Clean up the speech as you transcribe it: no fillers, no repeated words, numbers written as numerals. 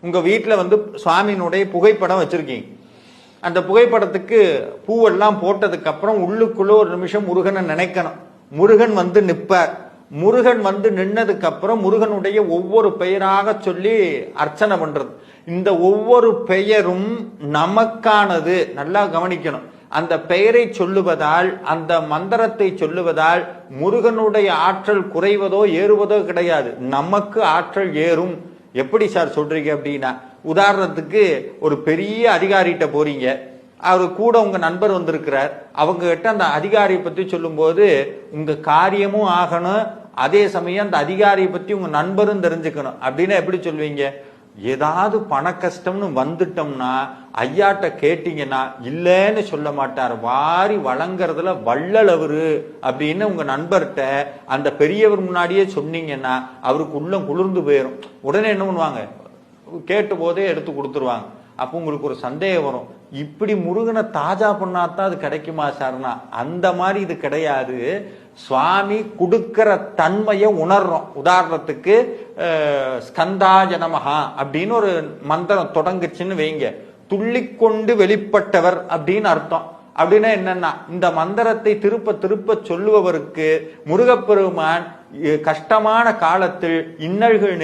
உங்க வீட்டுல சுவாமியினுடைய புகைப்படம் வச்சிருக்கீங்க. அந்த புகைப்படத்துக்கு பூவெல்லாம் போட்டதுக்கு அப்புறம் உள்ளுக்குள்ள ஒரு நிமிஷம் முருகனை நினைக்கணும். முருகன் நிற்பார். முருகன் நின்னதுக்கு அப்புறம் முருகனுடைய ஒவ்வொரு பெயராக சொல்லி அர்ச்சனை பண்றது. இந்த ஒவ்வொரு பெயரும் நமக்கானது. நல்லா கவனிக்கணும். அந்த பெயரை சொல்லுவதால், அந்த மந்திரத்தை சொல்லுவதால் முருகனுடைய ஆற்றல் குறைவதோ ஏறுவதோ கிடையாது. நமக்கு ஆற்றல் ஏறும். எப்படி சார் சொல்றீங்க அப்படின்னா, உதாரணத்துக்கு ஒரு பெரிய அதிகாரிகிட்ட போறீங்க. அவரு கூட உங்க நண்பர் வந்திருக்கிறார். அவங்க கிட்ட அந்த அதிகாரியை பத்தி சொல்லும் போது உங்க காரியமும் ஆகணும், அதே சமயம் அந்த அதிகாரியை பத்தி உங்க நண்பரும் தெரிஞ்சுக்கணும். அப்படின்னா எப்படி சொல்வீங்க? ஏதாவது பண கஷ்டம்னு வந்துட்டோம்னா ஐயாட்ட கேட்டீங்கன்னா இல்லைன்னு சொல்ல மாட்டார், வாரி வழங்குறதுல வள்ளல் அவரு அப்படின்னு உங்க நண்பர்கிட்ட அந்த பெரியவர் முன்னாடியே சொன்னீங்கன்னா அவருக்கு உள்ளம் குளிர்ந்து போயிடும். உடனே என்ன பண்ணுவாங்க? கேட்ட போதே எடுத்து கொடுத்துருவாங்க. அப்போ உங்களுக்கு ஒரு சந்தேகம் வரும், இப்படி முருகனை தாஜா பண்ணாதான் அது கிடைக்குமா சார்னா? அந்த மாதிரி இது கிடையாது. சுவாமி கொடுக்கிற தன்மையை உணர்றோம். உதாரணத்துக்கு ஸ்கந்தாய நமஹா அப்படின்னு ஒரு மந்திரம் தொடங்குச்சுன்னு வைங்க, துள்ளிக்கொண்டு வெளிப்பட்டவர் அப்படின்னு அர்த்தம். அப்படின்னா என்னன்னா, இந்த மந்திரத்தை திருப்ப திருப்ப சொல்லுபவருக்கு முருகப்பெருமான் கஷ்டமான காலத்தில் இன்னல்கள்